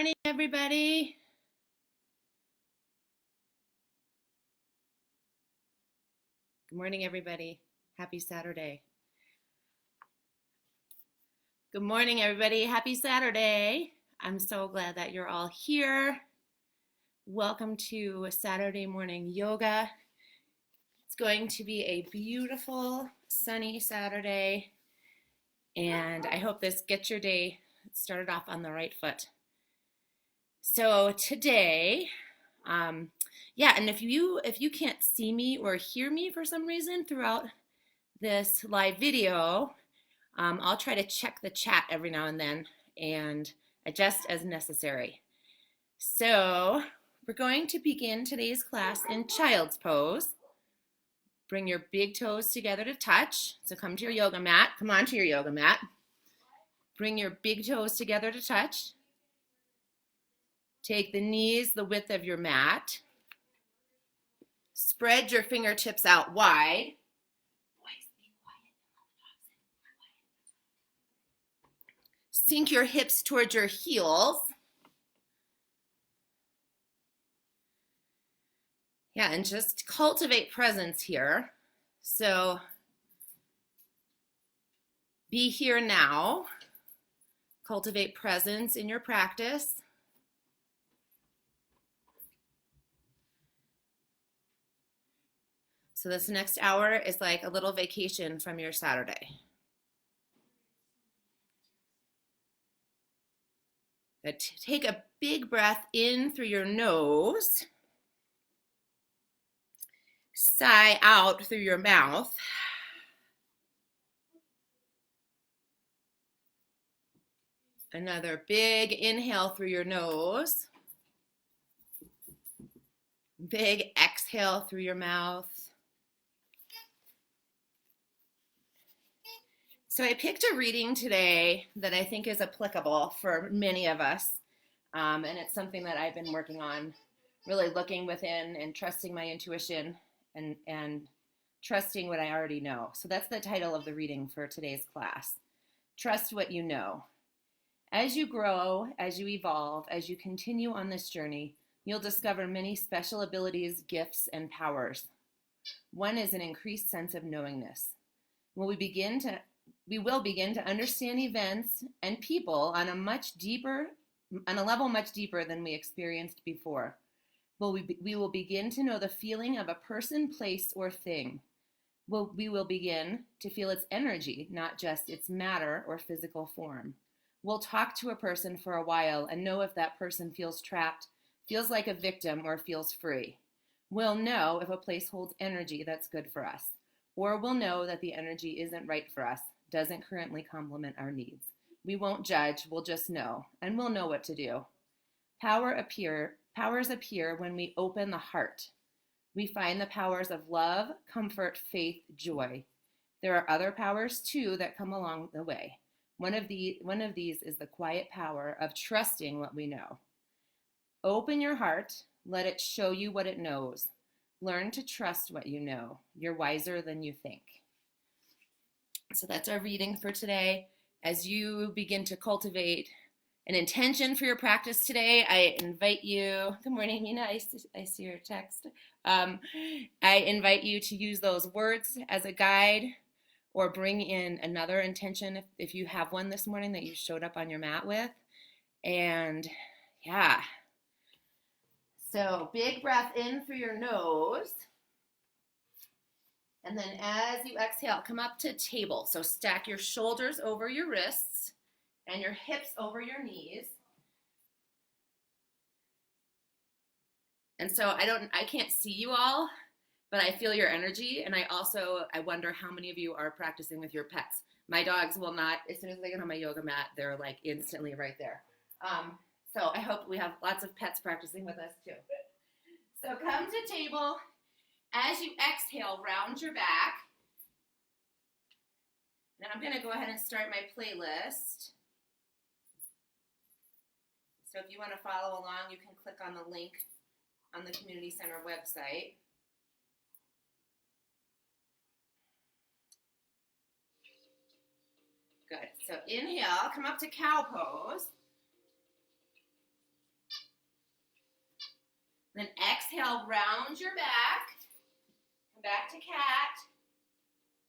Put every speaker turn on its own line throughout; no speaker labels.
morning, everybody. Good morning, everybody. Happy Saturday. Good morning, everybody. Happy Saturday. I'm so glad that you're all here. Welcome to Saturday morning yoga. It's going to be a beautiful, sunny Saturday, and I hope this gets your day started off on the right foot. So today, and if you can't see me or hear me for some reason throughout this live video, I'll try to check the chat every now and then and adjust as necessary. So we're going to begin today's class in child's pose. Bring your big toes together to touch. So come to your yoga mat. Come onto your yoga mat. Bring your big toes together to touch. Take the knees the width of your mat. Spread your fingertips out wide. Sink your hips towards your heels. Yeah, and just cultivate presence here. So be here now. Cultivate presence in your practice. So this next hour is like a little vacation from your Saturday. But take a big breath in through your nose. Sigh out through your mouth. Another big inhale through your nose. Big exhale through your mouth. So I picked a reading today that I think is applicable for many of us. And it's something that I've been working on, really looking within and trusting my intuition and trusting what I already know. So that's the title of the reading for today's class. Trust what you know. As you grow, as you evolve, as you continue on this journey, you'll discover many special abilities, gifts, and powers. One is an increased sense of knowingness. We will begin to understand events and people on a level much deeper than we experienced before. We will begin to know the feeling of a person, place, or thing. We will begin to feel its energy, not just its matter or physical form. We'll talk to a person for a while and know if that person feels trapped, feels like a victim, or feels free. We'll know if a place holds energy that's good for us, or we'll know that the energy isn't right for us, doesn't currently complement our needs. We won't judge, we'll just know, and we'll know what to do. Powers appear when we open the heart. We find the powers of love, comfort, faith, joy. There are other powers too that come along the way. One of these is the quiet power of trusting what we know. Open your heart, let it show you what it knows. Learn to trust what you know. You're wiser than you think. So that's our reading for today. As you begin to cultivate an intention for your practice today, I invite you, good morning, Mina, I see your text. I invite you to use those words as a guide or bring in another intention if you have one this morning that you showed up on your mat with. And yeah, so big breath in through your nose. And then as you exhale, come up to table. So stack your shoulders over your wrists and your hips over your knees. And so I can't see you all, but I feel your energy. And I wonder how many of you are practicing with your pets. My dogs will not, as soon as they get on my yoga mat, they're like instantly right there. So I hope we have lots of pets practicing with us too. So come to table. As you exhale, round your back. And I'm going to go ahead and start my playlist. So if you want to follow along, you can click on the link on the Community Center website. Good. So inhale, come up to cow pose. Then exhale, round your back. Come back to cat.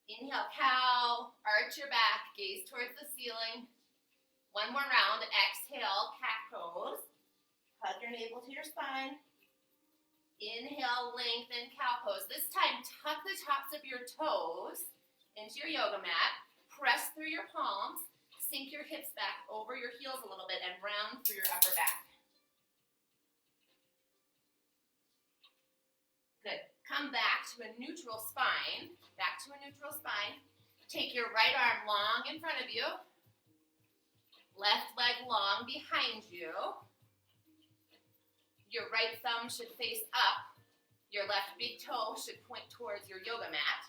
Inhale, cow. Arch your back. Gaze towards the ceiling. One more round. Exhale, cat pose. Hug your navel to your spine. Inhale, lengthen, cow pose. This time, tuck the tops of your toes into your yoga mat. Press through your palms. Sink your hips back over your heels a little bit and round through your upper back. Good. Come back to a neutral spine. Back to a neutral spine. Take your right arm long in front of you. Left leg long behind you. Your right thumb should face up. Your left big toe should point towards your yoga mat.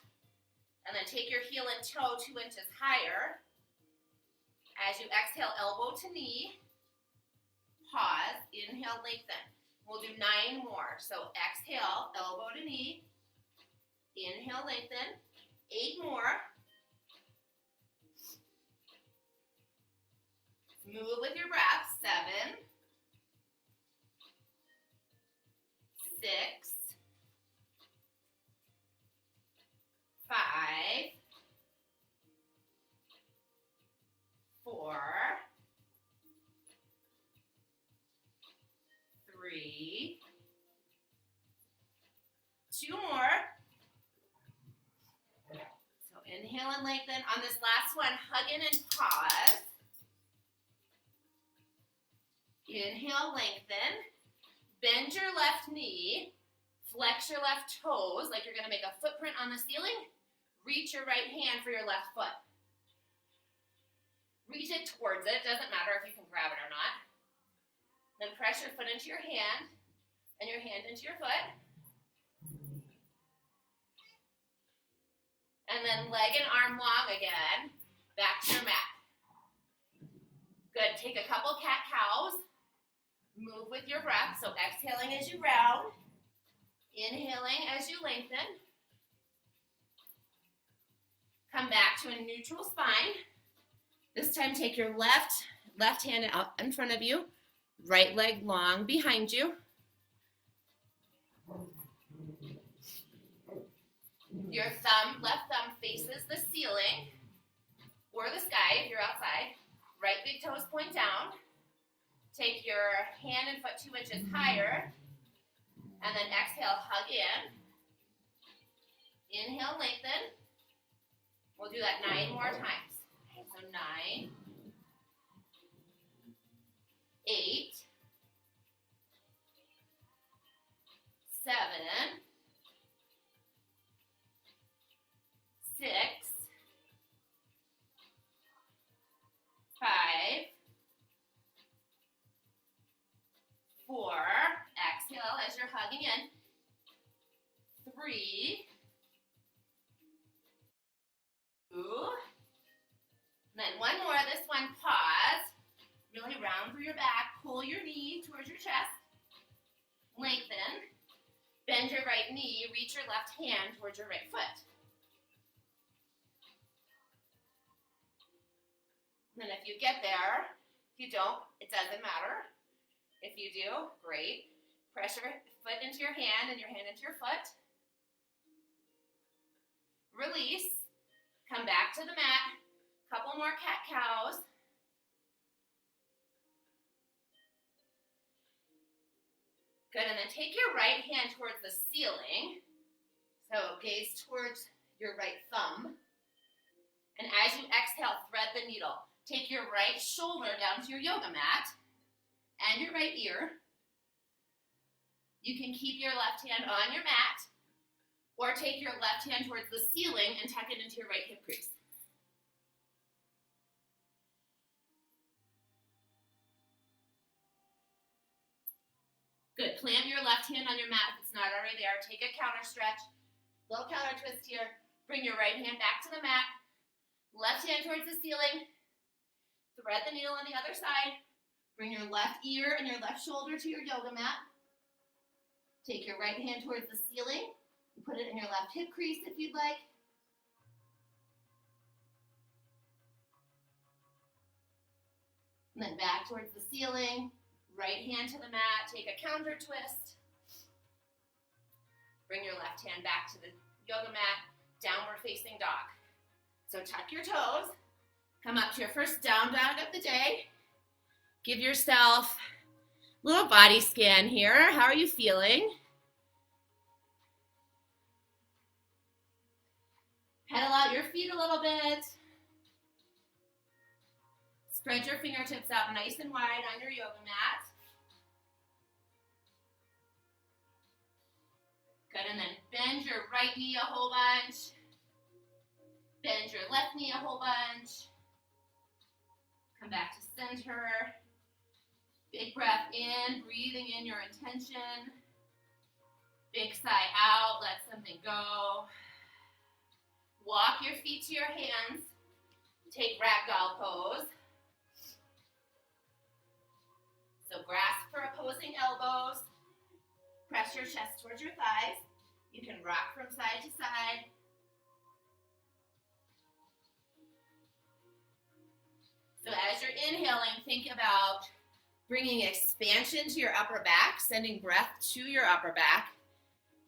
And then take your heel and toe 2 inches higher. As you exhale, elbow to knee. Pause. Inhale, lengthen. We'll do 9 more. So exhale, elbow to knee. Inhale, lengthen. 8 more. Move with your breath. 7, 6, 5, 4, 3, 2 more. So inhale and lengthen. On this last one, hug in and pause. Inhale, lengthen. Bend your left knee. Flex your left toes like you're going to make a footprint on the ceiling. Reach your right hand for your left foot. Reach it towards it. Doesn't matter if you can grab it or not. Then press your foot into your hand and your hand into your foot. And then leg and arm long again. Back to your mat. Good. Take a couple cat-cows. Move with your breath. So exhaling as you round. Inhaling as you lengthen. Come back to a neutral spine. This time take your left hand up in front of you. Right leg long behind you. Your left thumb faces the ceiling or the sky if you're outside. Right big toes point down. Take your hand and foot 2 inches higher. And then exhale, hug in. Inhale, lengthen. We'll do that 9 more times. Okay, so 9, 8, 7, 6, 5, 4, exhale as you're hugging in, 3, 2, and then 1 more. This one, pause, really round through your back, pull your knee towards your chest, lengthen, bend your right knee, reach your left hand towards your right foot. And then if you get there, if you don't, it doesn't matter. If you do, great. Press your foot into your hand and your hand into your foot. Release. Come back to the mat. Couple more cat-cows. Good, and then take your right hand towards the ceiling. So gaze towards your right thumb. And as you exhale, thread the needle. Take your right shoulder down to your yoga mat and your right ear. You can keep your left hand on your mat or take your left hand towards the ceiling and tuck it into your right hip crease. Good. Plant your left hand on your mat if it's not already there. Take a counter stretch. Little counter twist here. Bring your right hand back to the mat. Left hand towards the ceiling. Thread the needle on the other side. Bring your left ear and your left shoulder to your yoga mat. Take your right hand towards the ceiling. And put it in your left hip crease if you'd like. And then back towards the ceiling. Right hand to the mat. Take a counter twist. Bring your left hand back to the yoga mat, downward facing dog. So tuck your toes, come up to your first down dog of the day. Give yourself a little body scan here. How are you feeling? Pedal out your feet a little bit. Spread your fingertips out nice and wide on your yoga mat. Good, and then bend your right knee a whole bunch. Bend your left knee a whole bunch. Come back to center. Big breath in, breathing in your intention. Big sigh out, let something go. Walk your feet to your hands. Take ragdoll pose. So grasp for opposing elbows. Press your chest towards your thighs. You can rock from side to side. So as you're inhaling, think about bringing expansion to your upper back, sending breath to your upper back.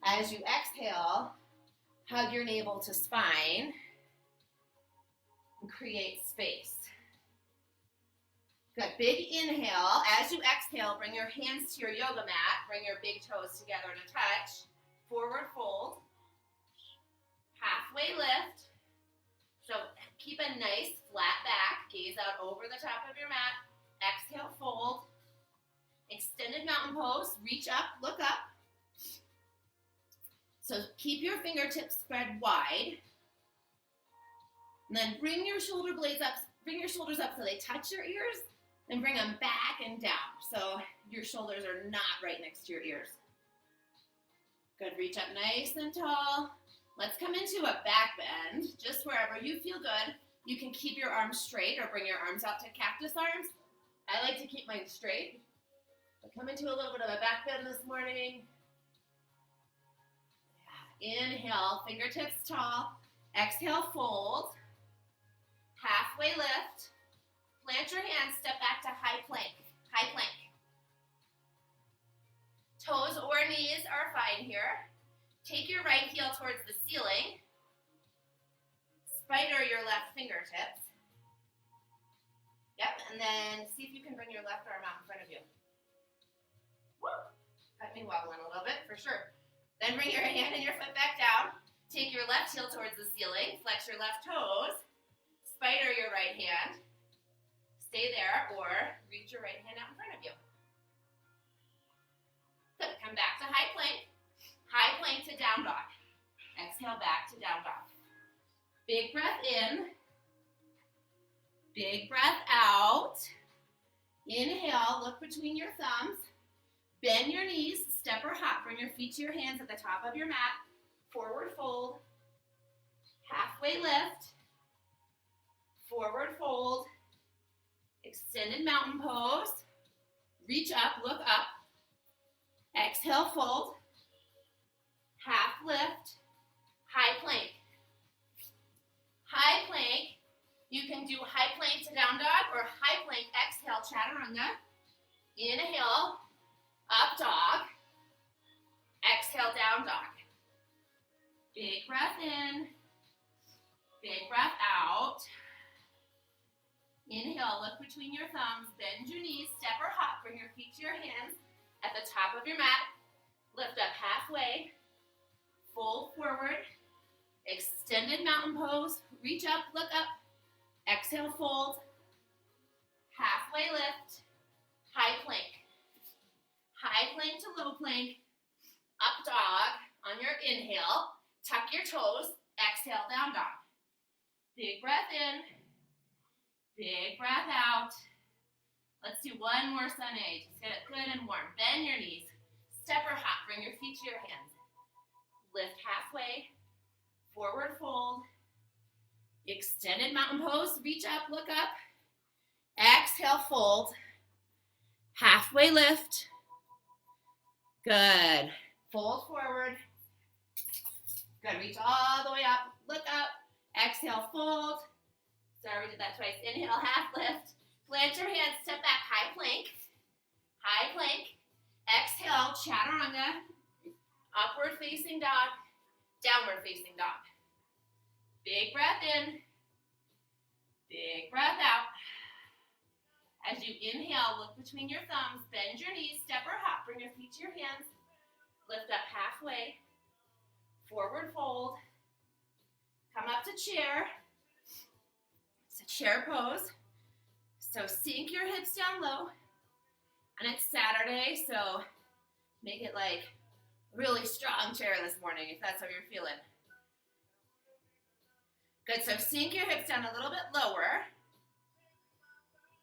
As you exhale, hug your navel to spine and create space. Good, big inhale. As you exhale, bring your hands to your yoga mat. Bring your big toes together to touch. Forward fold. Halfway lift. So keep a nice flat back. Gaze out over the top of your mat. Exhale, fold. Extended mountain pose. Reach up, look up. So keep your fingertips spread wide. And then bring your shoulder blades up. Bring your shoulders up so they touch your ears. Then bring them back and down. So your shoulders are not right next to your ears. Good, reach up nice and tall. Let's come into a back bend, just wherever you feel good. You can keep your arms straight or bring your arms out to cactus arms. I like to keep mine straight. But come into a little bit of a back bend this morning. Yeah. Inhale, fingertips tall. Exhale, fold. Halfway lift. Plant your hands, step back to high plank. High plank. Toes or knees are fine here. Take your right heel towards the ceiling. Spider your left fingertips. Yep, and then see if you can bring your left arm out in front of you. Woo! Got me wobbling a little bit, for sure. Then bring your hand and your foot back down. Take your left heel towards the ceiling. Flex your left toes. Spider your right hand. Stay there, or reach your right hand out in front of you. Good. Come back to high plank. High plank to down dog. Exhale back to down dog. Big breath in. Big breath out. Inhale, look between your thumbs. Bend your knees, step or hop. Bring your feet to your hands at the top of your mat. Forward fold. Halfway lift. Forward fold. Extended mountain pose. Reach up, look up. Exhale, fold. Half lift. High plank. High plank. You can do high plank to down dog or high plank, exhale, chaturanga. Inhale, up dog. Exhale, down dog. Big breath in. Big breath out. Inhale, look between your thumbs, bend your knees, step or hop, bring your feet to your hands at the top of your mat. Lift up halfway, fold forward, extended mountain pose, reach up, look up, exhale, fold, halfway lift, high plank. High plank to low plank, up dog on your inhale, tuck your toes, exhale, down dog. Big breath in. Big breath out. Let's do one more sun A. Just get it good and warm. Bend your knees. Step or hop. Bring your feet to your hands. Lift halfway. Forward fold. Extended mountain pose. Reach up, look up. Exhale, fold. Halfway lift. Good. Fold forward. Good. Reach all the way up. Look up. Exhale, fold. Sorry, we did that twice. Inhale, half lift. Plant your hands, step back, high plank. High plank. Exhale, chaturanga. Upward facing dog, downward facing dog. Big breath in, big breath out. As you inhale, look between your thumbs, bend your knees, step or hop, bring your feet to your hands, lift up halfway, forward fold, come up to chair. It's a chair pose. So sink your hips down low, and it's Saturday, so make it like a really strong chair this morning if that's how you're feeling. Good, so sink your hips down a little bit lower.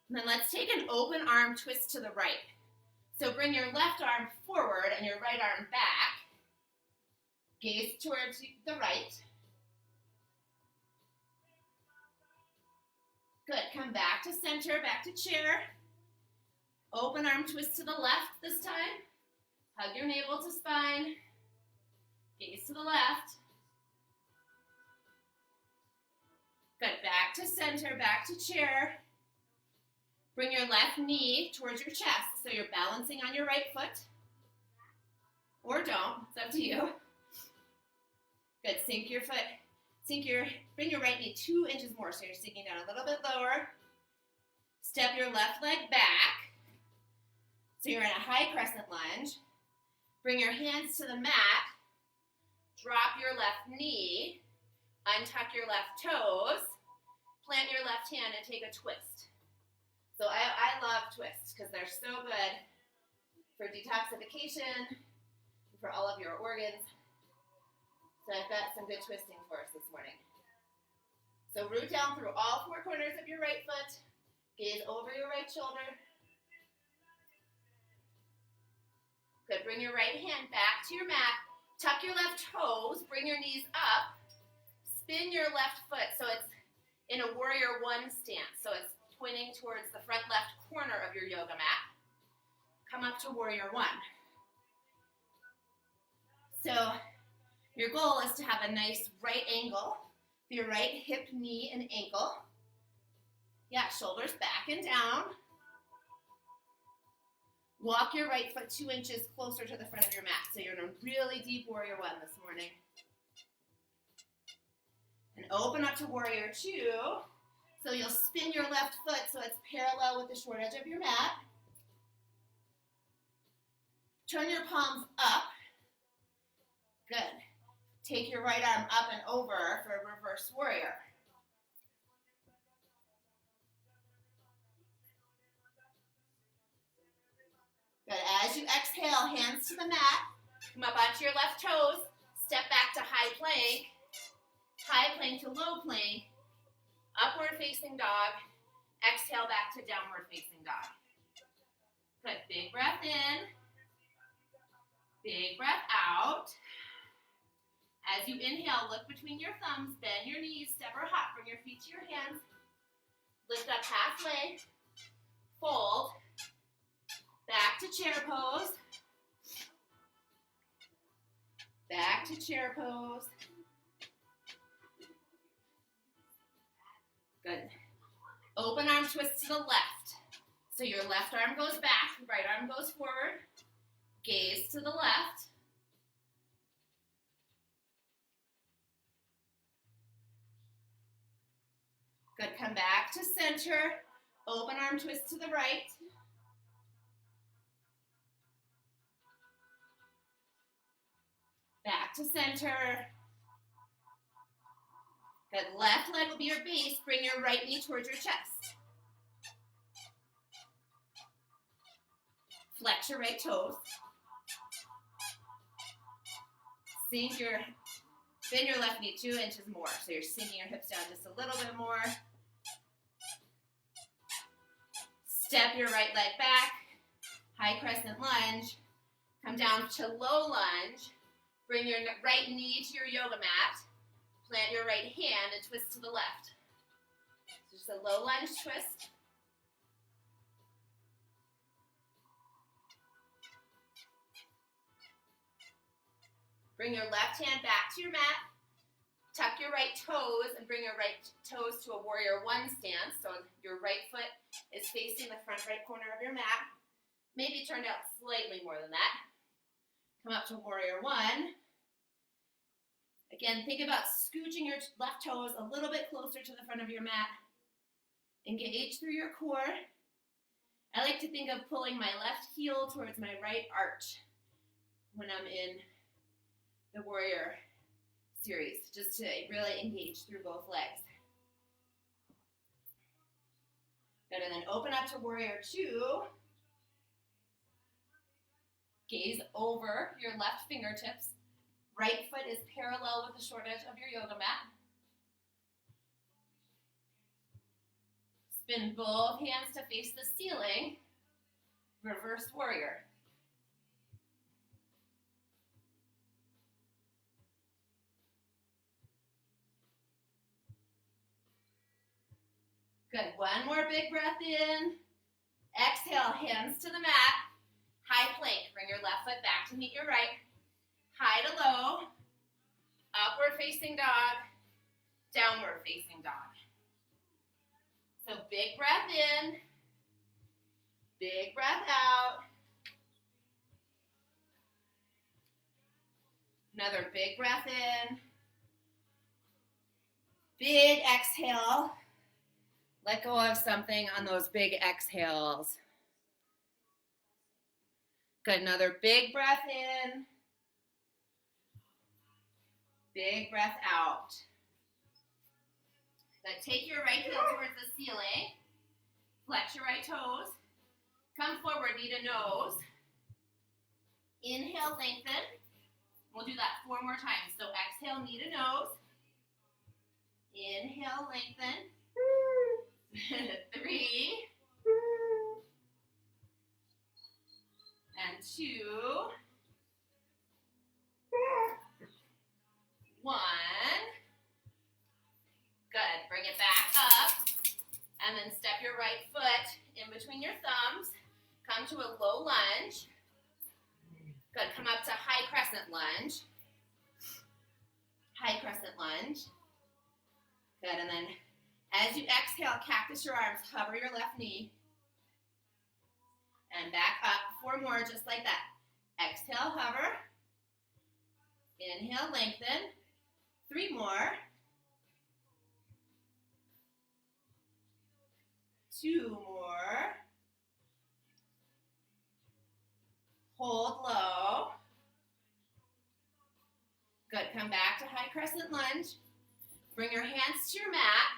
And then let's take an open arm twist to the right. So bring your left arm forward and your right arm back. Gaze towards the right. Good, come back to center, back to chair. Open arm twist to the left this time. Hug your navel to spine. Gaze to the left. Good, back to center, back to chair. Bring your left knee towards your chest, so you're balancing on your right foot. Or don't, it's up to you. Good, bring your right knee 2 inches more, so you're sinking down a little bit lower. Step your left leg back, so you're in a high crescent lunge. Bring your hands to the mat, drop your left knee, untuck your left toes, plant your left hand and take a twist. So I love twists because they're so good for detoxification, for all of your organs. So I've got some good twisting for us this morning. So root down through all 4 corners of your right foot, gaze over your right shoulder. Good, bring your right hand back to your mat, tuck your left toes, bring your knees up, spin your left foot so it's in a warrior 1 stance. So it's pointing towards the front left corner of your yoga mat. Come up to warrior 1. So your goal is to have a nice right angle for your right hip, knee, and ankle. Yeah, shoulders back and down. Walk your right foot 2 inches closer to the front of your mat. So you're in a really deep warrior 1 this morning. And open up to warrior 2. So you'll spin your left foot so it's parallel with the short edge of your mat. Turn your palms up. Good. Take your right arm up and over for a reverse warrior. Good. As you exhale, hands to the mat. Come up onto your left toes. Step back to high plank to low plank. Upward facing dog. Exhale back to downward facing dog. Good. Big breath in. Big breath out. As you inhale, look between your thumbs, bend your knees, step or hop, bring your feet to your hands. Lift up halfway. Fold. Back to chair pose. Back to chair pose. Good. Open arm twist to the left. So your left arm goes back, right arm goes forward. Gaze to the left. Good, come back to center. Open arm twist to the right. Back to center. Good, left leg will be your base. Bring your right knee towards your chest. Flex your right toes. Bend your left knee 2 inches more. So you're sinking your hips down just a little bit more. Step your right leg back. High crescent lunge. Come down to low lunge. Bring your right knee to your yoga mat. Plant your right hand and twist to the left. So just a low lunge twist. Bring your left hand back to your mat. Tuck your right toes and bring your right toes to a warrior 1 stance. So your right foot is facing the front right corner of your mat. Maybe turned out slightly more than that. Come up to warrior one. Again, think about scooching your left toes a little bit closer to the front of your mat. Engage through your core. I like to think of pulling my left heel towards my right arch when I'm in the warrior series, just to really engage through both legs. Good, and then open up to warrior two. Gaze over your left fingertips. Right foot is parallel with the short edge of your yoga mat. Spin both hands to face the ceiling. Reverse warrior. Good, one more big breath in. Exhale, hands to the mat. High plank, bring your left foot back to meet your right. High to low, upward facing dog, downward facing dog. So big breath in, big breath out. Another big breath in. Big exhale. Let go of something on those big exhales. Good, another big breath in. Big breath out. Then take your right heel towards the ceiling. Flex your right toes. Come forward, knee to nose. Inhale, lengthen. We'll do that 4 more times. So exhale, knee to nose. Inhale, lengthen. 3. And 2. 1. Good. Bring it back up. And then step your right foot in between your thumbs. Come to a low lunge. Good. Come up to high crescent lunge. High crescent lunge. Good. And then as you exhale, cactus your arms. Hover your left knee. And back up. 4 more just like that. Exhale, hover. Inhale, lengthen. 3 more. 2 more. Hold low. Good. Come back to high crescent lunge. Bring your hands to your mat.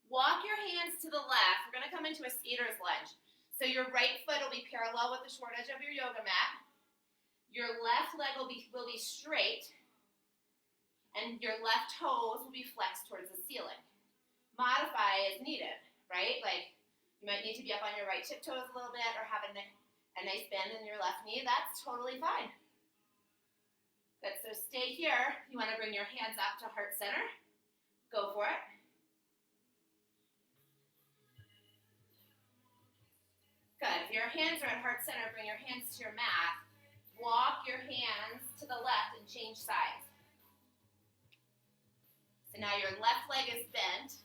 Walk your hands to the left. We're going to come into a skater's lunge. So your right foot will be parallel with the short edge of your yoga mat. Your left leg will be straight. And your left toes will be flexed towards the ceiling. Modify as needed, right? Like you might need to be up on your right tiptoes a little bit or have a nice bend in your left knee. That's totally fine. Good, so stay here. You want to bring your hands up to heart center. Go for it. Good, if your hands are at heart center, bring your hands to your mat. Walk your hands to the left and change sides. So now your left leg is bent.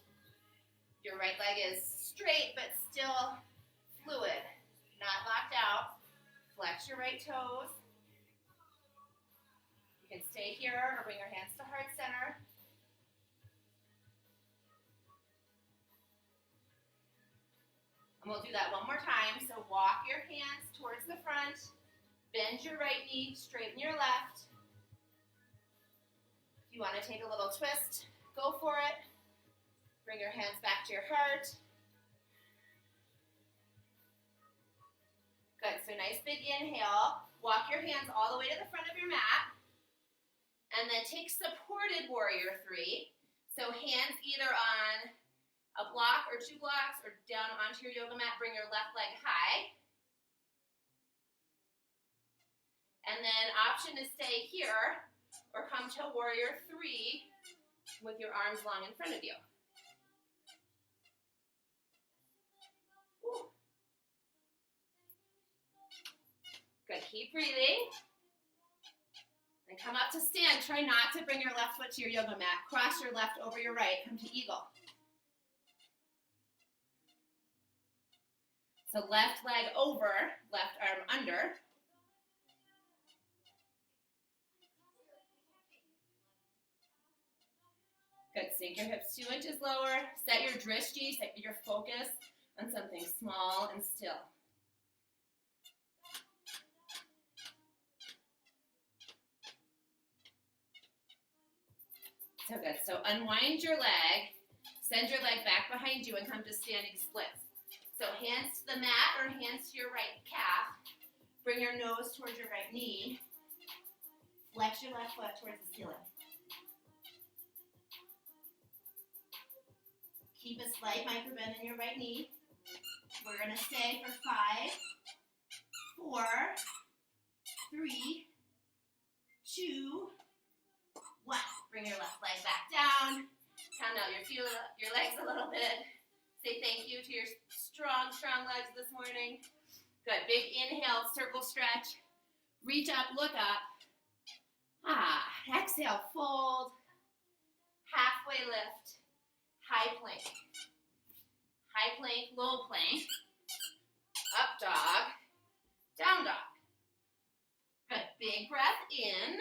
Your right leg is straight but still fluid, not locked out. Flex your right toes. You can stay here or bring your hands to heart center. And we'll do that 1 more time. So walk your hands towards the front. Bend your right knee, straighten your left. If you want to take a little twist, go for it. Bring your hands back to your heart. Good, so nice big inhale. Walk your hands all the way to the front of your mat. And then take supported warrior 3. So hands either on a block or 2 blocks or down onto your yoga mat. Bring your left leg high. And then option to stay here or come to warrior 3 with your arms long in front of you. Ooh. Good, keep breathing. And come up to stand. Try not to bring your left foot to your yoga mat. Cross your left over your right. Come to eagle. So left leg over, left arm under. Good, sink your hips 2 inches lower. Set your drishti, set your focus on something small and still. So good. So unwind your leg, send your leg back behind you and come to standing splits. So hands to the mat or hands to your right calf. Bring your nose towards your right knee. Flex your left foot towards the ceiling. Keep a slight micro bend in your right knee. We're going to stay for 5, 4, 3, 2, 1. Bring your left leg back down. Count out your legs a little bit. Say thank you to your strong, strong legs this morning. Good. Big inhale, circle stretch. Reach up, look up. Exhale, fold. Halfway lift. High plank. High plank, low plank. Up dog. Down dog. Good. Big breath in.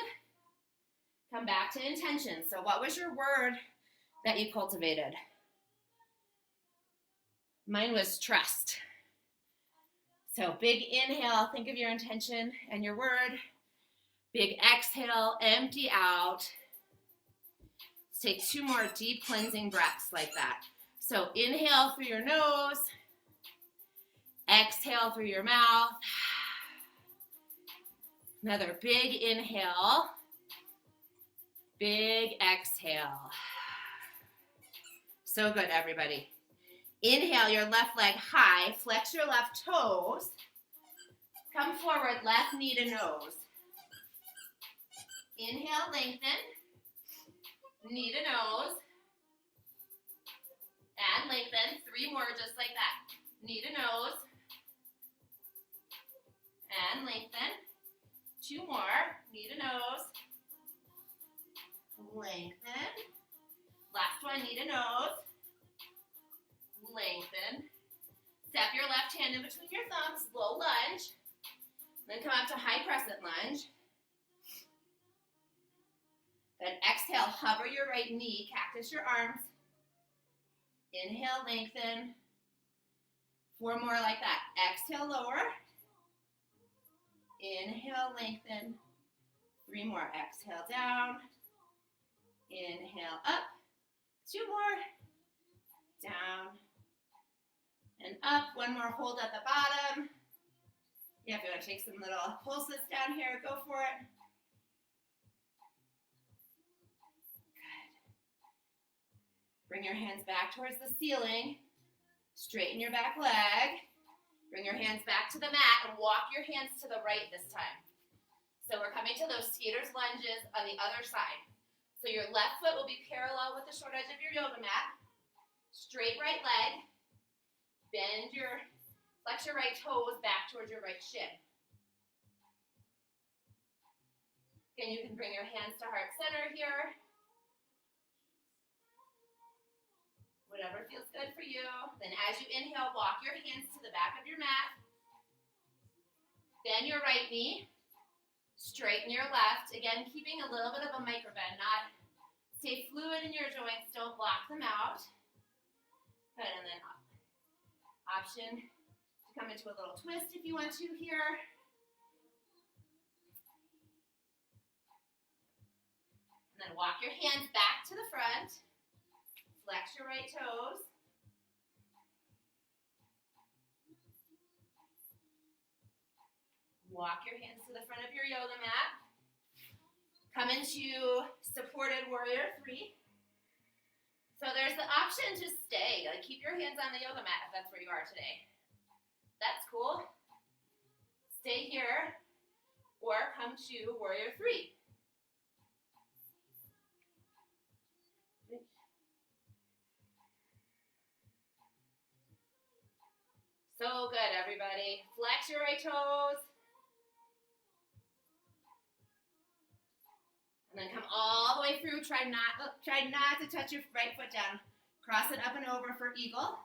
Come back to intention. So what was your word that you cultivated? Mine was trust. So big inhale, think of your intention and your word. Big exhale, empty out. Let's take 2 more deep cleansing breaths like that. So inhale through your nose. Exhale through your mouth. Another big inhale. Big exhale. So good, everybody. Inhale your left leg high. Flex your left toes. Come forward, left knee to nose. Inhale, lengthen. Knee to nose. And lengthen. 3 more just like that. Knee to nose. And lengthen. 2 more. Knee to nose. Lengthen. Last one, knee to nose. Lengthen. Step your left hand in between your thumbs, low lunge. Then come up to high crescent lunge. Then exhale, hover your right knee, cactus your arms. Inhale, lengthen. 4 more like that. Exhale, lower. Inhale, lengthen. 3 more. Exhale, down. Inhale, up. 2 more. Down. And up. 1 more. Hold at the bottom. Yeah, if you want to take some little pulses down here, go for it. Good. Bring your hands back towards the ceiling. Straighten your back leg. Bring your hands back to the mat and walk your hands to the right this time. So we're coming to those skater's lunges on the other side. So your left foot will be parallel with the short edge of your yoga mat. Straight right leg. Flex your right toes back towards your right shin. Again, you can bring your hands to heart center here. Whatever feels good for you. Then as you inhale, walk your hands to the back of your mat. Bend your right knee. Straighten your left. Again, keeping a little bit of a micro bend. Stay fluid in your joints. Don't block them out. Good, and then up. Option to come into a little twist if you want to here. And then walk your hands back to the front. Flex your right toes. Walk your hands to the front of your yoga mat. Come into supported warrior 3. So there's the option to stay. Like keep your hands on the yoga mat if that's where you are today. That's cool. Stay here or come to warrior 3. So good, everybody. Flex your right toes. And then come all the way through. Try not to touch your right foot down. Cross it up and over for eagle.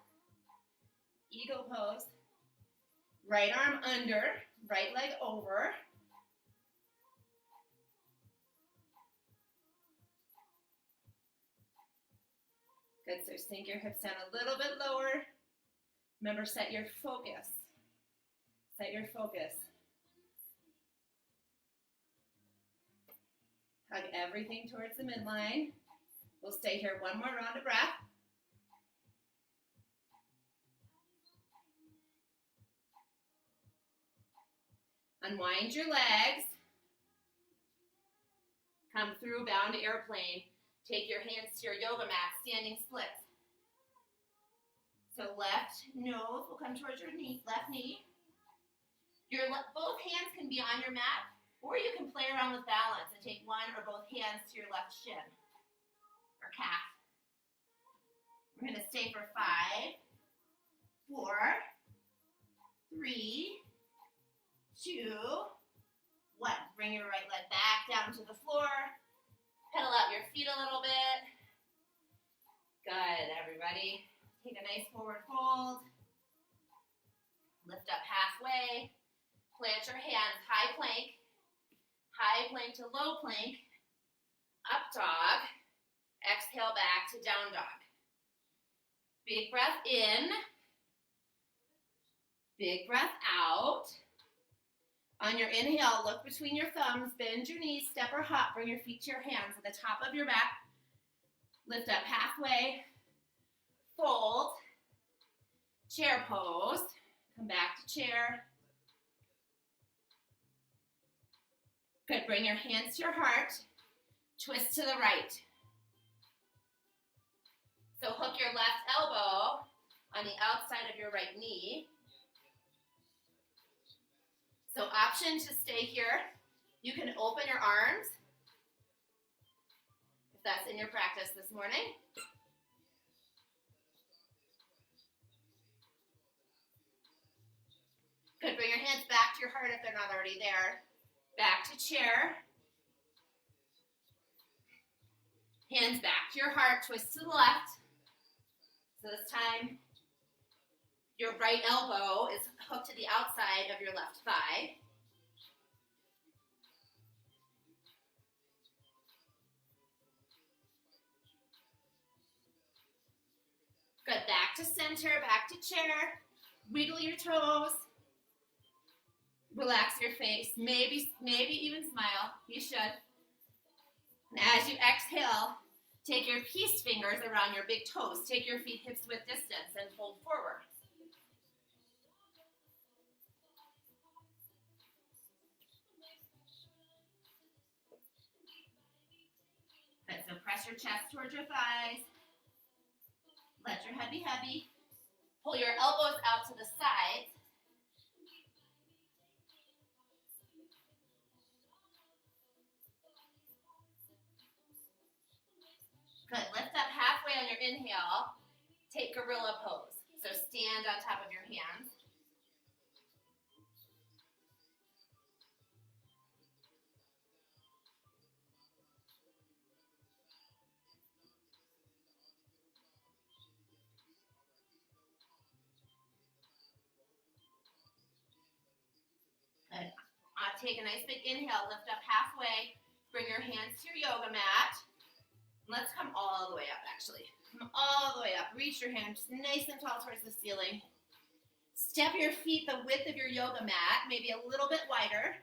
Eagle pose. Right arm under, right leg over. Good, so sink your hips down a little bit lower. Remember, set your focus. Set your focus. Hug everything towards the midline. We'll stay here one more round of breath. Unwind your legs. Come through bound airplane. Take your hands to your yoga mat, standing splits. So left nose will come towards your knee, left knee. Both hands can be on your mat, or you can play around with balance and take one or both hands to your left shin or calf. We're going to stay for 5, 4, 3, 2, 1. Bring your right leg back down to the floor. Pedal out your feet a little bit. Good, everybody. Take a nice forward fold. Lift up halfway. Plant your hands, high plank to low plank, up dog, exhale back to down dog. Big breath in, big breath out. On your inhale, look between your thumbs, bend your knees, step or hop, bring your feet to your hands at the top of your back. Lift up halfway, fold, chair pose, come back to chair. Good, bring your hands to your heart, twist to the right. So hook your left elbow on the outside of your right knee. So option to stay here. You can open your arms, if that's in your practice this morning. Good, bring your hands back to your heart if they're not already there. Back to chair. Hands back to your heart, twist to the left. So this time, your right elbow is hooked to the outside of your left thigh. Good, back to center, back to chair. Wiggle your toes. Relax your face, maybe even smile. You should. And as you exhale, take your peace fingers around your big toes. Take your feet hips width distance and fold forward. Good, so press your chest towards your thighs. Let your head be heavy. Pull your elbows out to the sides. Good, lift up halfway on your inhale, take gorilla pose. So stand on top of your hands. Good, take a nice big inhale, lift up halfway, bring your hands to your yoga mat. Let's come all the way up, actually. Come all the way up. Reach your hands nice and tall towards the ceiling. Step your feet the width of your yoga mat, maybe a little bit wider.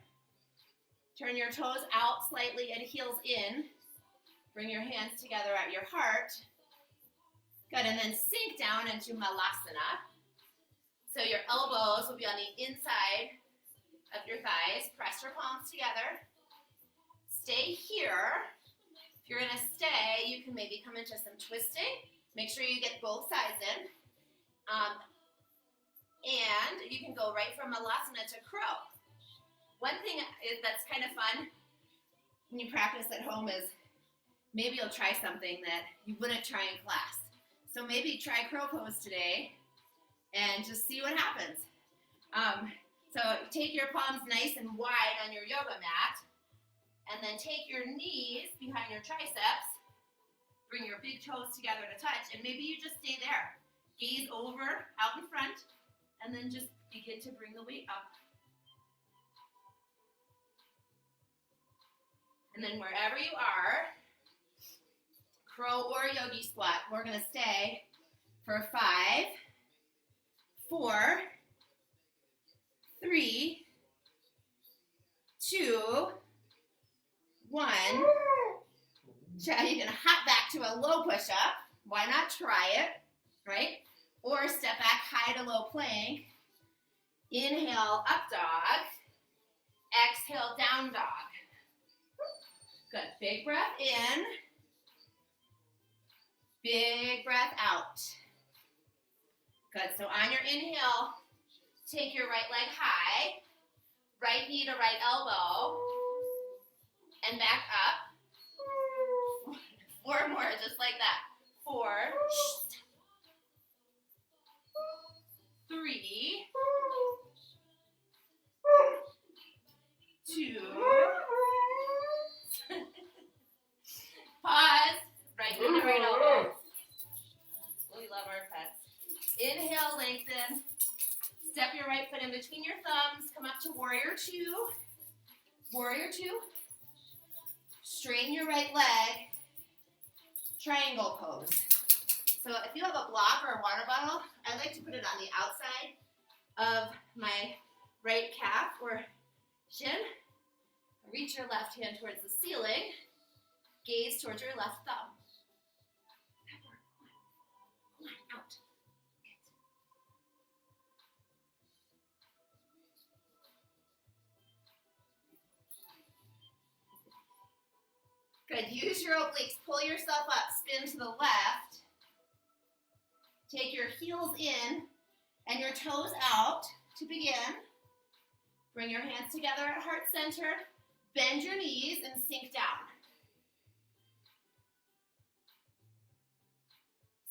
Turn your toes out slightly and heels in. Bring your hands together at your heart. Good, and then sink down into Malasana. So your elbows will be on the inside of your thighs. Press your palms together. Stay here. If you're going to stay, you can maybe come into some twisting. Make sure you get both sides in. And you can go right from Malasana to crow. One thing that's kind of fun when you practice at home is maybe you'll try something that you wouldn't try in class. So maybe try crow pose today and just see what happens. So take your palms nice and wide on your yoga mat. And then take your knees behind your triceps, bring your big toes together to touch, and maybe you just stay there. Gaze over, out in front, and then just begin to bring the weight up. And then wherever you are, crow or yogi squat. We're going to stay for 5, 4, 3, 2, 1. Chad, you can hop back to a low push-up. Why not try it, right? Or step back, high to low plank. Inhale, up dog. Exhale, down dog. Good. Big breath in. Big breath out. Good. So on your inhale, take your right leg high. Right knee to right elbow. And back up. 4 more, just like that. 4. 3. 2. Pause. Right knee to right elbow. We love our pets. Inhale, lengthen. Step your right foot in between your thumbs. Come up to warrior 2. Warrior 2. Straighten your right leg. Triangle pose. So if you have a block or a water bottle, I like to put it on the outside of my right calf or shin. Reach your left hand towards the ceiling. Gaze towards your left thumb. Come on, out. Good. Use your obliques. Pull yourself up. Spin to the left. Take your heels in and your toes out to begin. Bring your hands together at heart center. Bend your knees and sink down.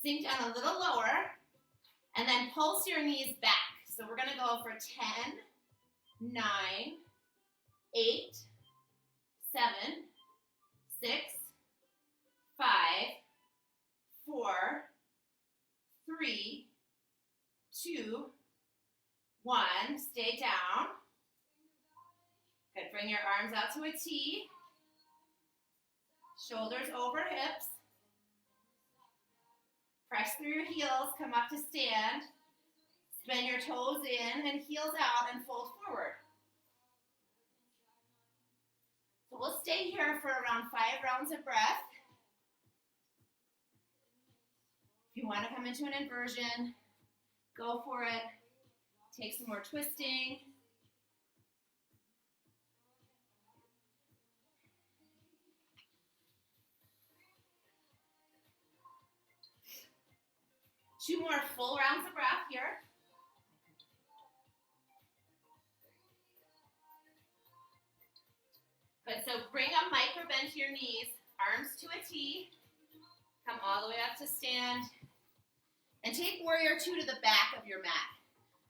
Sink down a little lower. And then pulse your knees back. So we're going to go for 10, 9, 8, 7, 6, 5, 4, 3, 2, 1. Stay down. Good. Bring your arms out to a T. Shoulders over hips. Press through your heels. Come up to stand. Spin your toes in and heels out and fold forward. So we'll stay here for around 5 rounds of breath. If you want to come into an inversion, go for it. Take some more twisting. Two more full rounds of breath here. Good, so bring a micro bend to your knees, arms to a T, come all the way up to stand, and take warrior 2 to the back of your mat.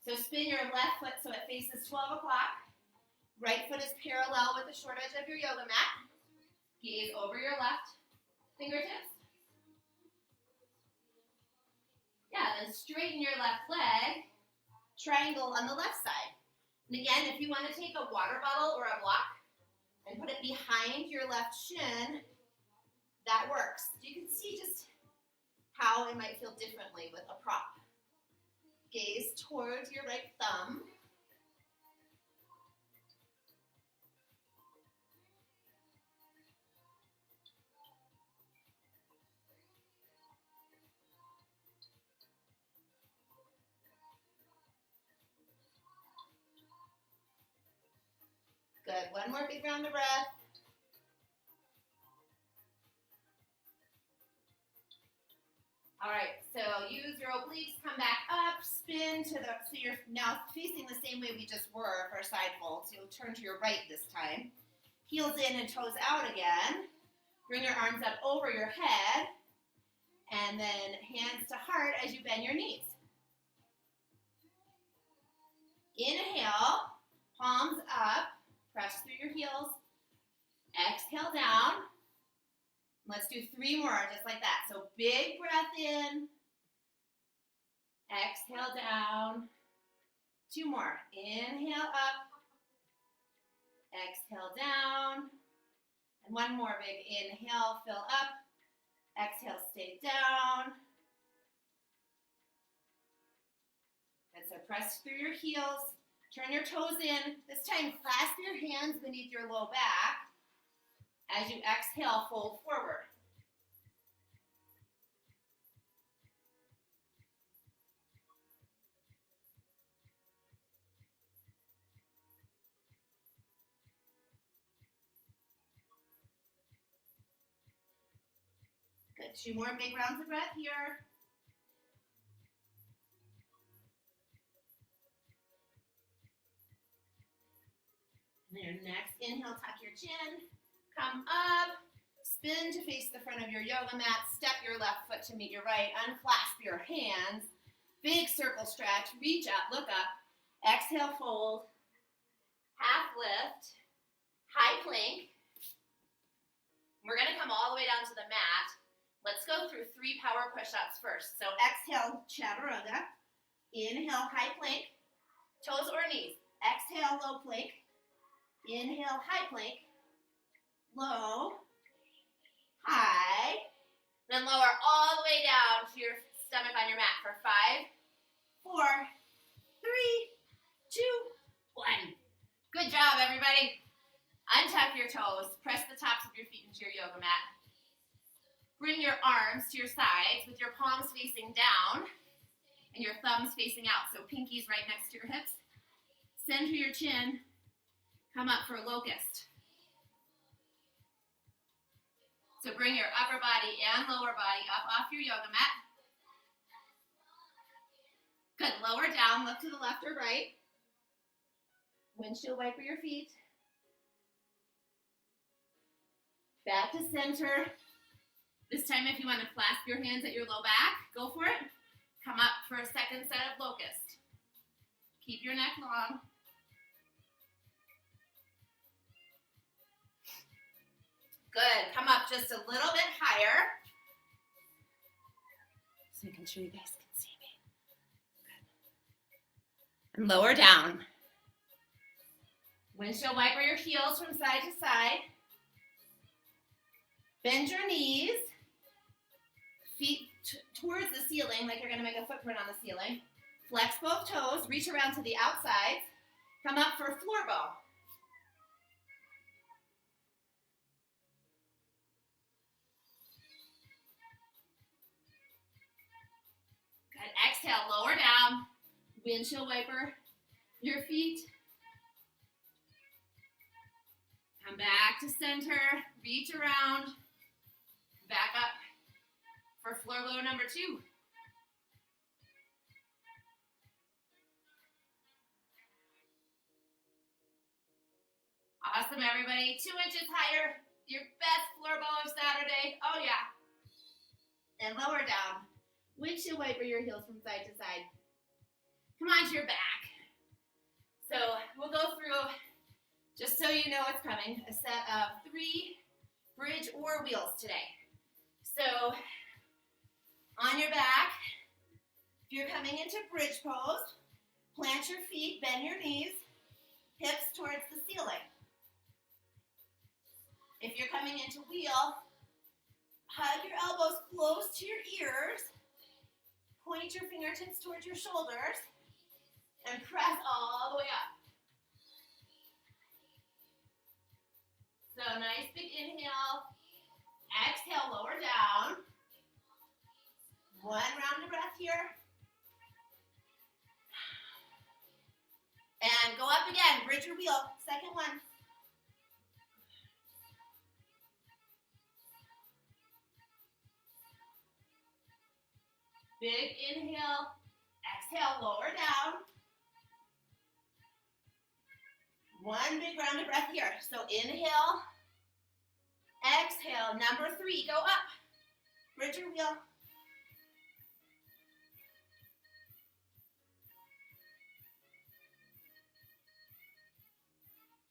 So spin your left foot so it faces 12 o'clock. Right foot is parallel with the short edge of your yoga mat. Gaze over your left fingertips. Yeah, then straighten your left leg, triangle on the left side. And again, if you want to take a water bottle or a block and put it behind your left shin, that works. You can see just how it might feel differently with a prop. Gaze towards your right thumb. Good. One more big round of breath. All right, so use your obliques, come back up, spin to the, so you're now facing the same way we just were for side fold. So you'll turn to your right this time. Heels in and toes out again. Bring your arms up over your head. And then hands to heart as you bend your knees. Inhale, palms up. Press through your heels. Exhale down. Let's do 3 more, just like that. So big breath in. Exhale down. 2 more. Inhale up. Exhale down. And 1 more big inhale, fill up. Exhale, stay down. Good, so press through your heels. Turn your toes in. This time, clasp your hands beneath your low back. As you exhale, fold forward. Good, 2 more big rounds of breath here. And then your next inhale, tuck your chin. Come up, spin to face the front of your yoga mat, step your left foot to meet your right, unclasp your hands, big circle stretch, reach up, look up, exhale, fold, half lift, high plank. We're gonna come all the way down to the mat. Let's go through 3 power push-ups first. So exhale, chaturanga, inhale, high plank, toes or knees, exhale, low plank, inhale, high plank, low, high, then lower all the way down to your stomach on your mat for 5, 4, 3, 2, 1. Good job, everybody. Untuck your toes. Press the tops of your feet into your yoga mat. Bring your arms to your sides with your palms facing down and your thumbs facing out. So pinkies right next to your hips. Center your chin. Come up for a locust. So bring your upper body and lower body up off your yoga mat. Good, lower down, look to the left or right. Windshield wiper your feet. Back to center. This time if you want to clasp your hands at your low back, go for it. Come up for a second set of locust. Keep your neck long. Good, come up just a little bit higher. So making sure you guys can see me. Good. And lower down. Windshield wiper your heels from side to side. Bend your knees. Feet towards the ceiling, like you're going to make a footprint on the ceiling. Flex both toes. Reach around to the outside. Come up for floor ball. Good. Exhale, lower down. Windshield wiper your feet. Come back to center. Reach around. Back up for floor blow number 2. Awesome, everybody. 2 inches higher. Your best floor blow of Saturday. Oh, yeah. And lower down. Windshield wiper your heels from side to side. Come on to your back. So we'll go through, just so you know what's coming, a set of 3 bridge or wheels today. So on your back, if you're coming into bridge pose, plant your feet, bend your knees, hips towards the ceiling. If you're coming into wheel, hug your elbows close to your ears, point your fingertips towards your shoulders, and press all the way up. So nice big inhale, exhale, lower down. 1 round of breath here. And go up again, bridge or wheel, second one. Big inhale, exhale, lower down. 1 big round of breath here. So inhale, exhale, number 3, go up. Bridge or wheel.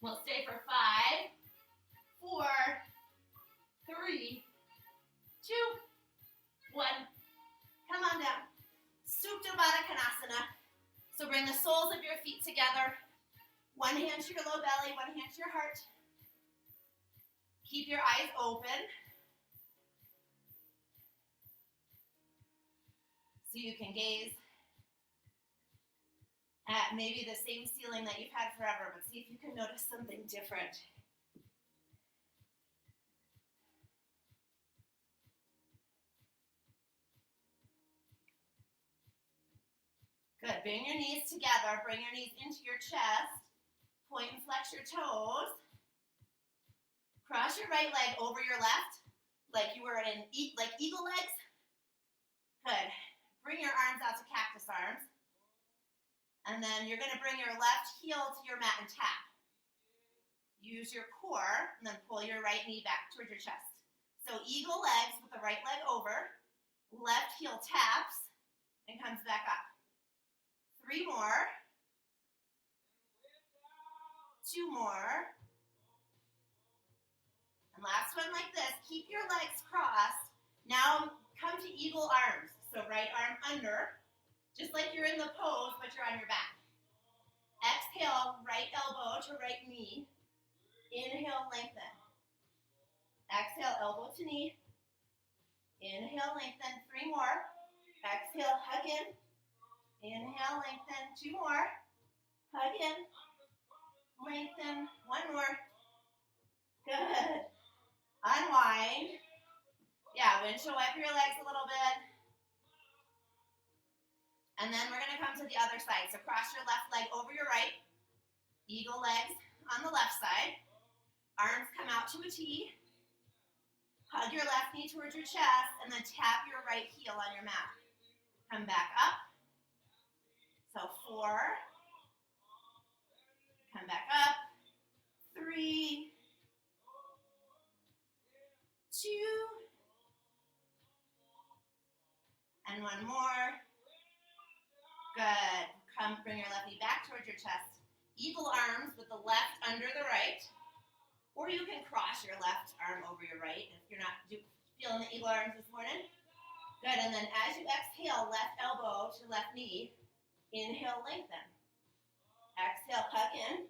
We'll stay for 5, 4, 3, 2, 1. Come on down. Supta Baddha Konasana. So bring the soles of your feet together. 1 hand to your low belly, 1 hand to your heart. Keep your eyes open. So you can gaze at maybe the same ceiling that you've had forever, but see if you can notice something different. Good. Bring your knees together. Bring your knees into your chest. Point and flex your toes. Cross your right leg over your left, like you were in like eagle legs. Good. Bring your arms out to cactus arms. And then you're going to bring your left heel to your mat and tap. Use your core, and then pull your right knee back towards your chest. So eagle legs with the right leg over. Left heel taps and comes back up. 3 more. 2 more. And last one like this. Keep your legs crossed. Now come to eagle arms. So right arm under, just like you're in the pose, but you're on your back. Exhale, right elbow to right knee. Inhale, lengthen. Exhale, elbow to knee. Inhale, lengthen. 3 more. Exhale, hug in. Inhale, lengthen. 2 more. Hug in. Lengthen. 1 more. Good. Unwind. Yeah, windshield wiper your legs a little bit. And then we're going to come to the other side. So cross your left leg over your right. Eagle legs on the left side. Arms come out to a T. Hug your left knee towards your chest, and then tap your right heel on your mat. Come back up. So 4, come back up, 3, 2, and 1 more. Good. Come, bring your left knee back towards your chest. Eagle arms with the left under the right, or you can cross your left arm over your right if you're not feeling the eagle arms this morning. Good, and then as you exhale, left elbow to left knee. Inhale, lengthen. Exhale, hug in.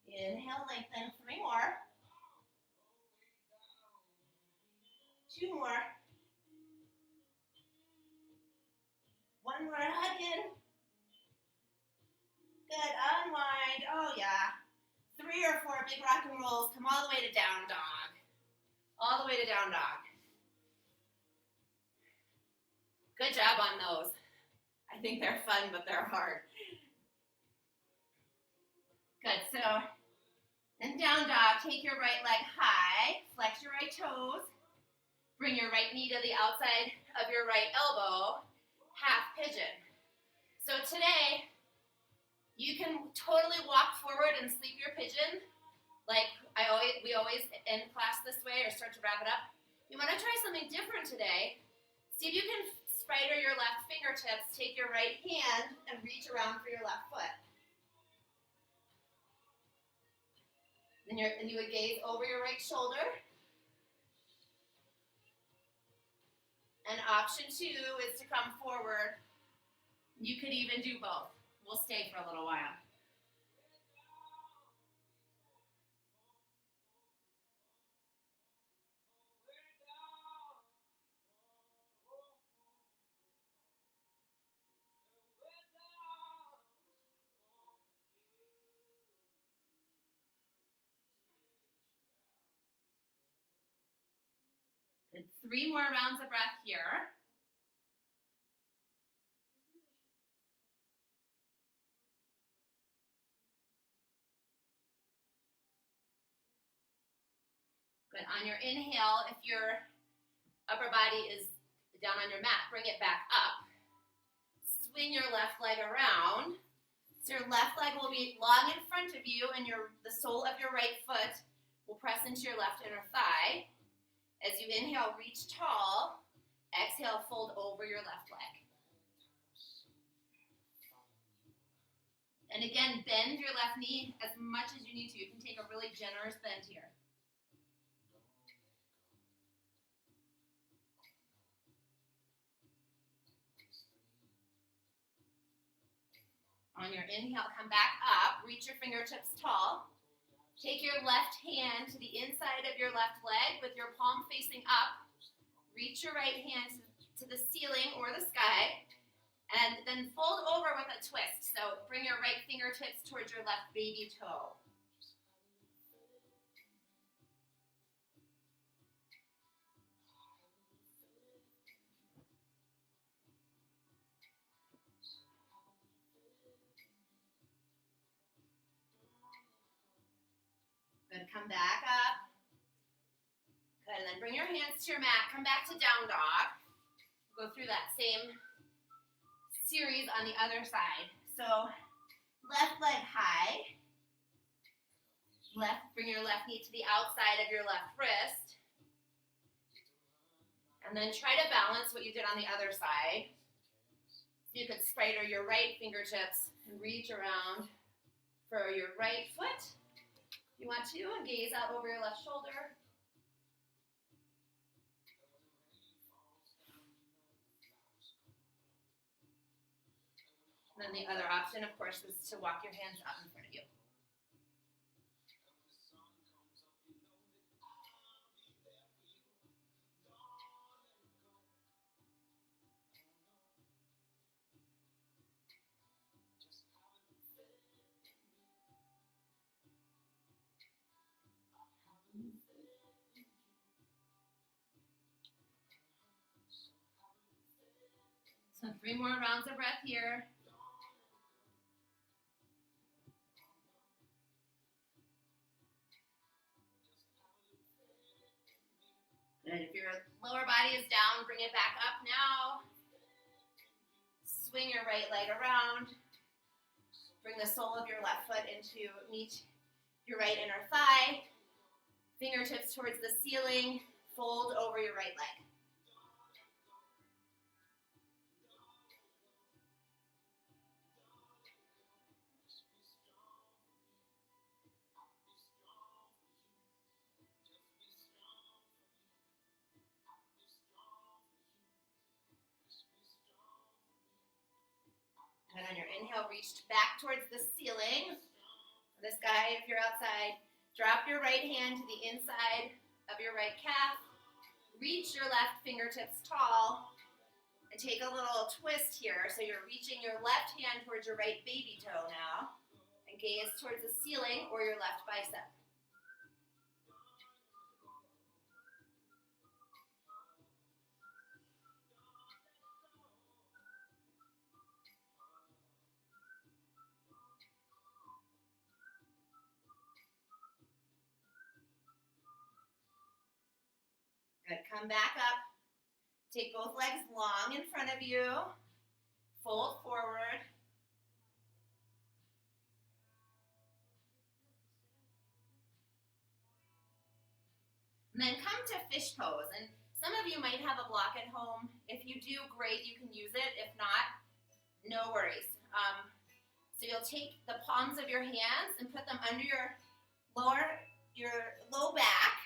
Inhale, lengthen. 3 more. 2 more. 1 more, hug in. Good, unwind. Oh yeah. 3 or 4 big rock and rolls. Come all the way to down dog. All the way to down dog. Good job on those. I think they're fun, but they're hard. Good, so in down dog, take your right leg high, flex your right toes, bring your right knee to the outside of your right elbow, half pigeon. So today, you can totally walk forward and sleep your pigeon, like we always end class this way or start to wrap it up. You want to try something different today. See if you can spider your left fingertips, take your right hand, and reach around for your left foot. Then you would gaze over your right shoulder. And option 2 is to come forward. You could even do both. We'll stay for a little while. Good. 3 more rounds of breath here. Good. On your inhale, if your upper body is down on your mat, bring it back up. Swing your left leg around. So your left leg will be long in front of you, and the sole of your right foot will press into your left inner thigh. As you inhale, reach tall. Exhale, fold over your left leg. And again, bend your left knee as much as you need to. You can take a really generous bend here. On your inhale, come back up. Reach your fingertips tall. Take your left hand to the inside of your left leg with your palm facing up. Reach your right hand to the ceiling or the sky, and then fold over with a twist. So bring your right fingertips towards your left baby toe. Good, come back up. Good, and then bring your hands to your mat. Come back to down dog. Go through that same series on the other side. So left leg high. Bring your left knee to the outside of your left wrist. And then try to balance what you did on the other side. So you could spider your right fingertips and reach around for your right foot. If you want to, and gaze out over your left shoulder. And then the other option, of course, is to walk your hands out in front of you. So 3 more rounds of breath here. Good. If your lower body is down, bring it back up now. Swing your right leg around. Bring the sole of your left foot into meet your right inner thigh. Fingertips towards the ceiling. Fold over your right leg. And on your inhale, reach back towards the ceiling. This guy, if you're outside, drop your right hand to the inside of your right calf. Reach your left fingertips tall. And take a little twist here. So you're reaching your left hand towards your right baby toe now. And gaze towards the ceiling or your left bicep. Good, come back up. Take both legs long in front of you. Fold forward. And then come to fish pose. And some of you might have a block at home. If you do, great, you can use it. If not, no worries. So you'll take the palms of your hands and put them under your low back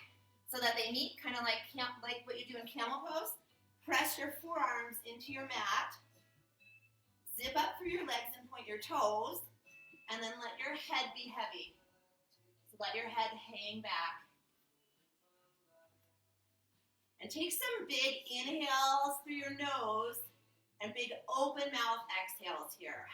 so that they meet, kind of like what you do in camel pose. Press your forearms into your mat. Zip up through your legs and point your toes. And then let your head be heavy. So let your head hang back. And take some big inhales through your nose and big open mouth exhales here.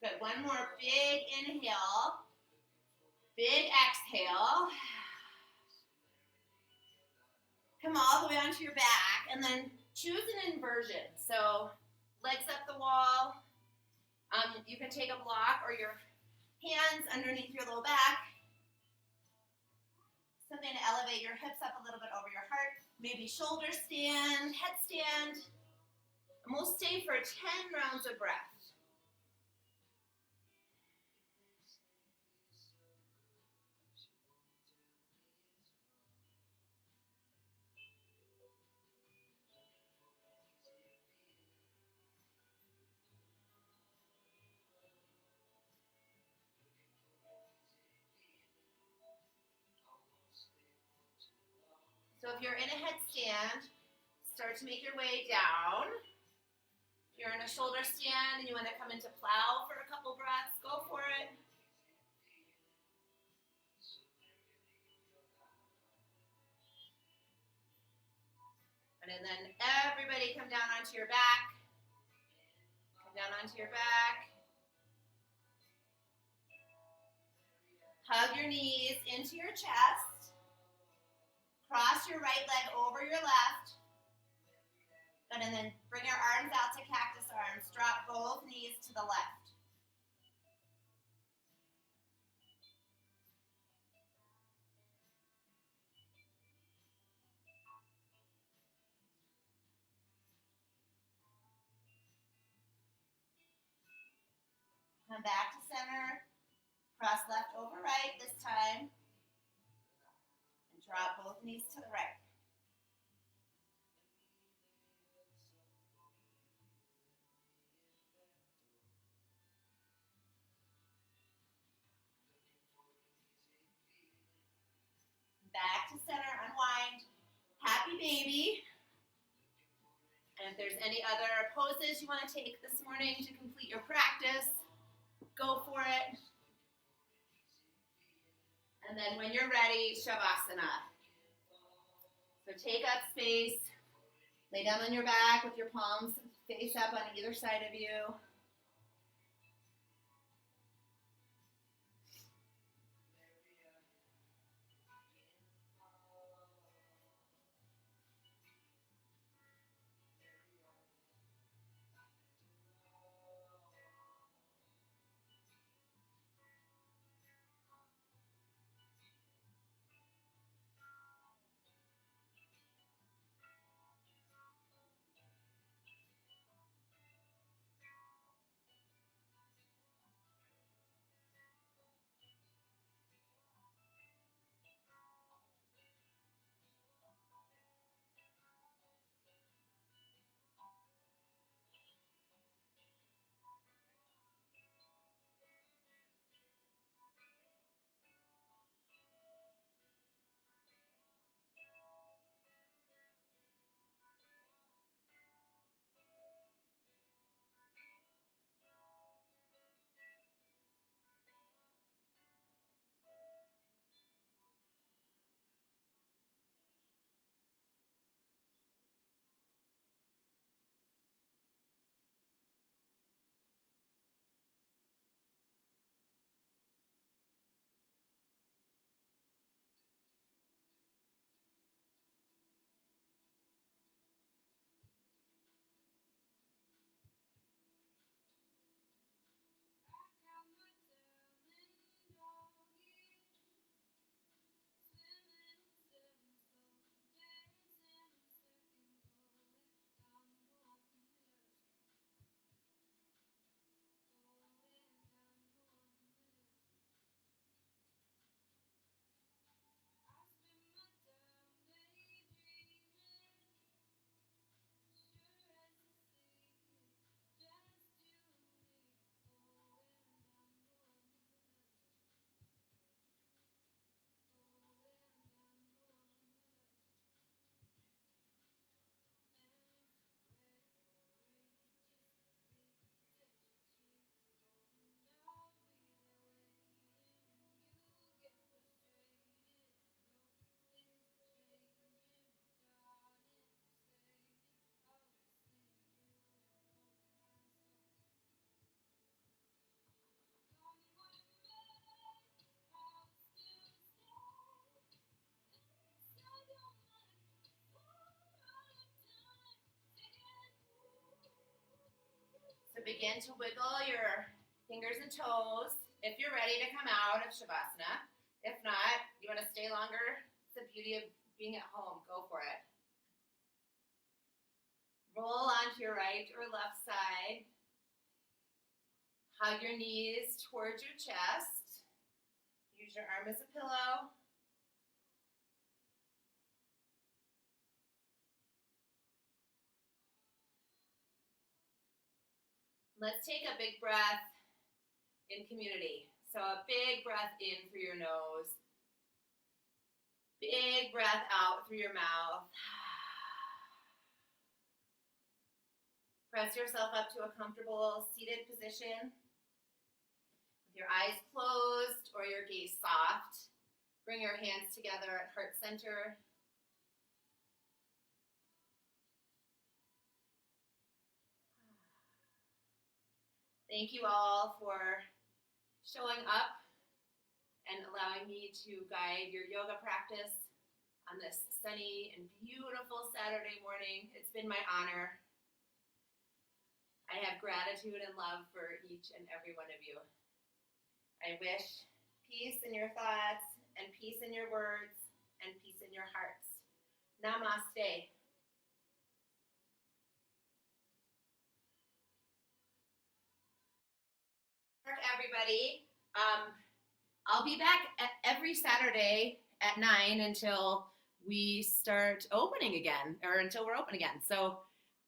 Good, one more big inhale, big exhale. Come all the way onto your back and then choose an inversion. So legs up the wall. You can take a block or your hands underneath your low back. Something to elevate your hips up a little bit over your heart. Maybe shoulder stand, headstand. And we'll stay for 10 rounds of breath. So if you're in a headstand, start to make your way down. If you're in a shoulder stand and you want to come into plow for a couple breaths, go for it. And then everybody come down onto your back. Come down onto your back. Hug your knees into your chest. Cross your right leg over your left. Good, and then bring your arms out to cactus arms. Drop both knees to the left. Come back to center. Cross left over right this time. And drop both knees to the right. Back to center, unwind. Happy baby. And if there's any other poses you want to take this morning to complete your practice, go for it. And then when you're ready, Shavasana. So take up space. Lay down on your back with your palms face up on either side of you. So begin to wiggle your fingers and toes if you're ready to come out of Shavasana. If not, you want to stay longer, it's the beauty of being at home. Go for it. Roll onto your right or left side. Hug your knees towards your chest. Use your arm as a pillow. Let's take a big breath in community. So a big breath in through your nose. Big breath out through your mouth. Press yourself up to a comfortable seated position with your eyes closed or your gaze soft. Bring your hands together at heart center. Thank you all for showing up and allowing me to guide your yoga practice on this sunny and beautiful Saturday morning. It's been my honor. I have gratitude and love for each and every one of you. I wish peace in your thoughts and peace in your words and peace in your hearts. Namaste. Everybody. I'll be back every Saturday at 9 until we start opening again, or until we're open again. So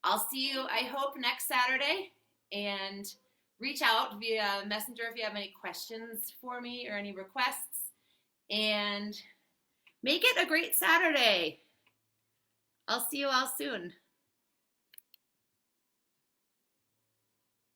I'll see you, I hope, next Saturday, and reach out via Messenger if you have any questions for me or any requests, and make it a great Saturday. I'll see you all soon.